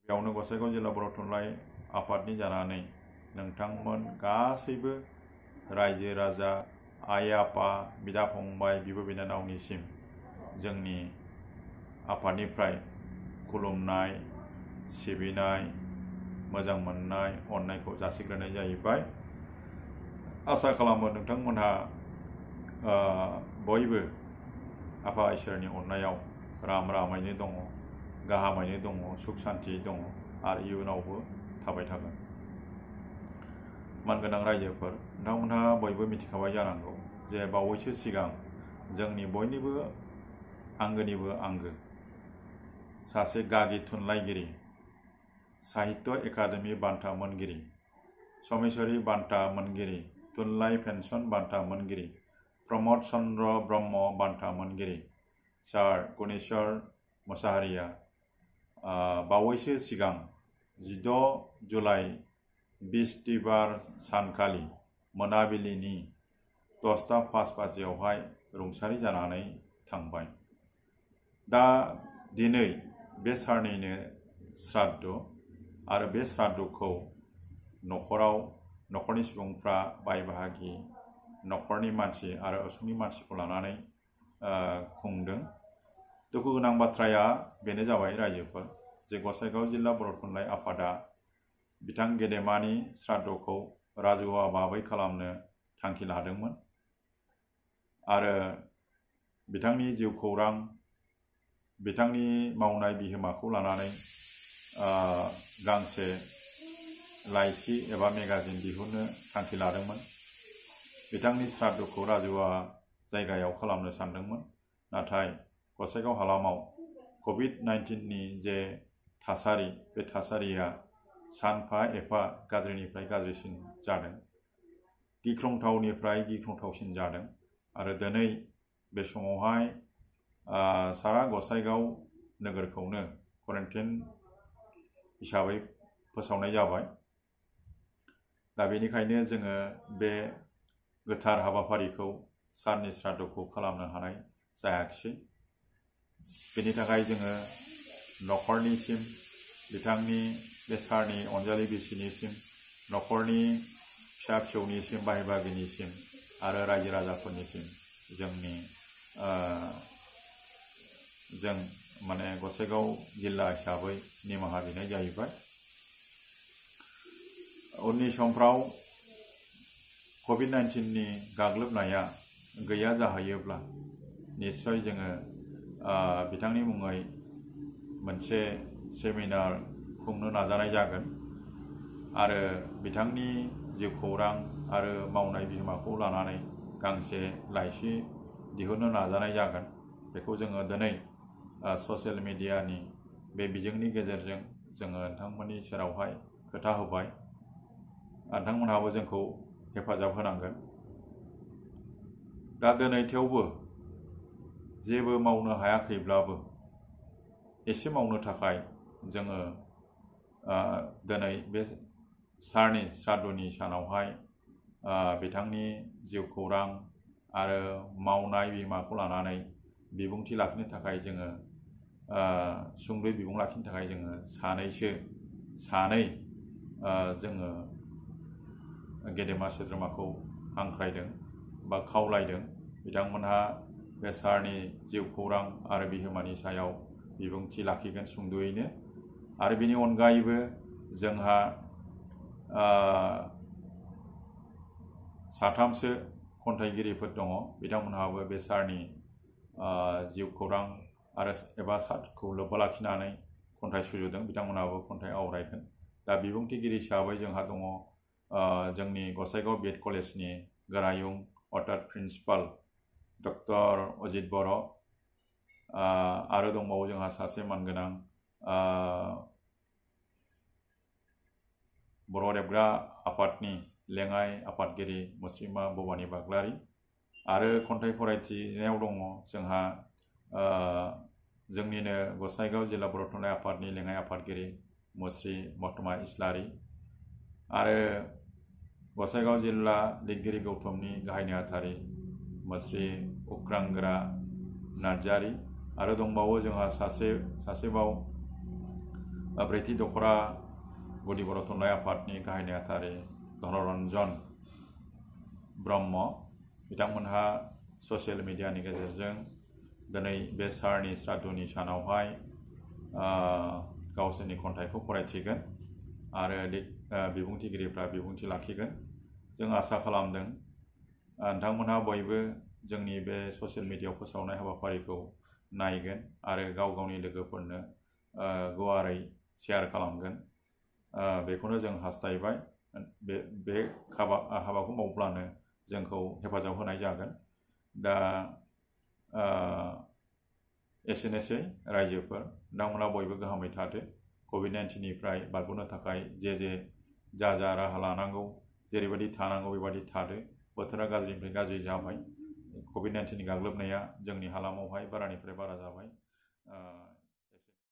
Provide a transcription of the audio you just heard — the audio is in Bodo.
बेयावनो गसाइगाव जिल्ला बर' थुनलाइ आफादनि जानानै नोंथांमोन गासैबो रायजो राजा आइ आफा बिदा फंबाय बिब' बिनानावनिसिम जोंनि आफादनिफ्राय खुलुमनाय सिबिनाय मोजां मोननाय अननायखौ जासिग्रोनाय जाहैबाय। आसा खालामो नोंथांमोनहा बयबो आफा इसोरनि अननायाव रामैनो दङ, गाहामैनो दङ, सुख सान्थि दङ आरो इयुनावबो थाबाय थागोन। मानगोनां रायजोफोर, नोंथांमोनहा बयबो मिथिखाबाय जानांगौ जे बावैसो सिगां जोंनि बयनिबो आंगोनिबो आंगो सासे गागि थुनलाइगिरि, साहित्य एकाडेमि बान्था मोनगिरि, समेश्वरी बान्था मोनगिरि, थुनलाइ पेन्सन बान्था मोनगिरि, प्रमद चन्द्र ब्रह्म बान्था मोनगिरि सार गुनेश्वर मोसाहारिया बावैसो सिगां 16 जुलाइ बिस्तिबार सानखालि मोनाबिलिनि 10:05 बाजियावहाय रुंसारि जानानै थांबाय। दा दिनै बे सारनिनो श्राद्ध आरो बे श्राद्धखौ न'खरनि सुबुंफ्रा बाय बाहागि न'खरनि मानसि आरो उसुंनि मानसिखौ लानानै खुंदों। दुखु गोनां बाथ्राया बेनो जाबाय रायजोफोर जे गसाइगाव जिल्ला बर' थुनलाइ आफादा बिथां गेदेमानि श्राद्धखौ राजुवा भाबै खालामनो थांखि लादोंमोन आरो बिथांनि जिउ खौरां, बिथांनि मावनाय बिहोमाखौ लानानै गांसे लाइसि एबा मेगाजिन दिहुननो थांखि लादोंमोन। बिथांनि श्राद्धखौ राजुवा जायगायाव खालामनो सानदोंमोन, नाथाय गसाइगाव हालामाव COVID-19नि जे थासारि, बे थासारिया सानफा एफा गाज्रिनिफ्राय गाज्रिसिन जादों, गिख्रंथावनिफ्राय गिख्रंथावसिन जादों आरो दिनै बे समावहाय सारा गसाइगाव नोगोरखौनो क्वारेन्टाइन हिसाबै फोसावनाय जाबाय। दा बेनिखायनो जोङो बे गोथार हाबाफारिखौ सारनि श्राद्धखौ खालामनो हानाय जायाखिसै। बेनि थाखाय जोङो न'खरनिसिम, बिथांनि बे सारनि अनजालि बिसिनिसिम, न'खरनि फिसा फिसौनिसिम, बाय बाहागिनिसिम आरो रायजो राजाफोरनिसिम जों गसाइगाव जिल्ला हिसाबै निमाहा बिनाय जाहैबाय। उननि समफ्राव COVID-19नि गाग्लोबनाया गैया जाहैयोब्ला निश्चय जोङो बिथांनि मुङै मोनसे सेमिनार खुंनो नाजानाय जागोन आरो बिथांनि जिउ खौरां आरो मावनाय बिहोमाखौ लानानै गांसे लाइसि दिहुननो नाजानाय जागोन। बेखौ जोङो दिनै ससियेल मिडियानि बे बिजोंनि गेजेरजों जोङो नोंथांमोननि सेरावहाय खोथा होबाय। नोंथांमोनहाबो जोंखौ हेफाजाब होनांगोन। दा दिनै थेवबो जेबो मावनो हायाखैब्लाबो एसे मावनो थाखाय जोङो दिनै बे सारनि श्राद्धनि सानावहाय बिथांनि जिउ खौरां आरो मावनाय बिहोमाखौ लानानै बिबुंथि लाखिनो थाखाय जोङो सुंद'यै बिबुं लाखिनो थाखाय जोङो सानै जोङो गेदेमा सोद्रोमाखौ हांख्रायदों बा खावलायदों। बिथांमोनहा बे सारनि जिउ खौरां आरो बिहोमानि सायाव बिबुंथि लाखिगोन सुंद'यैनो। आरो बेनि अनगायैबो जोंहा साथामसो खन्थाइगिरिफोर दङ। बिथांमोनहाबो बे सारनि जिउ खौरां आरो एबा सारखौ लोब्बा लाखिनानै खन्थाइ सुजुदों। बिथांमोनहाबो खन्थाइ आवरायगोन। दा बिबुंथिगिरि हिसाबै जोंहा दङ जोंनि गसाइगाव BED कलेजनि गोरायुं अर्थात प्रिन्सिपाल डक्टर अजित बर' आरो दंबावो जोंहा सासे मानगोनां बर' रेबग्रा आफादनि लेङाइ आफादगिरि मुस्रिमा भबानि बाग्लारि आरो खन्थाइ फरायथिनायाव दङ जोंहा जोंनिनो गसाइगाव जिल्ला बर' थुनलाइ आफादनि लेङाइ आफादगिरि मुस्रि महतमा इस्लारि आरो गसाइगाव जिल्ला लिरगिरि गौथुमनि गाहाय नेहाथारि मुस्रि उक्रांगोरा नार्जारि आरो दंबावो जोंहा सासेबाव ब्रैथि दखरा गुदि बर' थुनलाइ आफादनि गाहाय नेहाथारि धनरन्जन ब्रह्म बिथांमोनहा ससियेल मिडियानि गेजेरजों दिनै बे सारनि श्राद्धनि सानावहाय गावसोरनि खन्थाइखौ फरायथिगोन आरो बिबुंथिगिरिफ्रा बिबुंथि लाखिगोन। जों आसा खालामदों नोंथांमोनहा बयबो जोंनि बे ससियेल मिडियायाव फोसावनाय हाबाफारिखौ नायगोन आरो गाव गावनि लोगोफोरनो गुवारै शेयार खालामगोन। बेखौनो जों हास्थायबाय। बे हाबाखौ मावब्लानो जोंखौ हेफाजाब होनाय जागोन। दा एसेनोसै रायजोफोर, नोंथांमोना बयबो गाहामै थादो। COVID-19 निफ्राय बारग'नो थाखाय जा राहा लानांगौ, जेरैबायदि थानांगौ बेबायदि थादो। बोथोरा गाज्रिनिफ्राय गाज्रि जाबाय। COVID-19 नि गाग्लोबनाया जोंनि हालामावहाय बारानिफ्राय बारा जाबाय।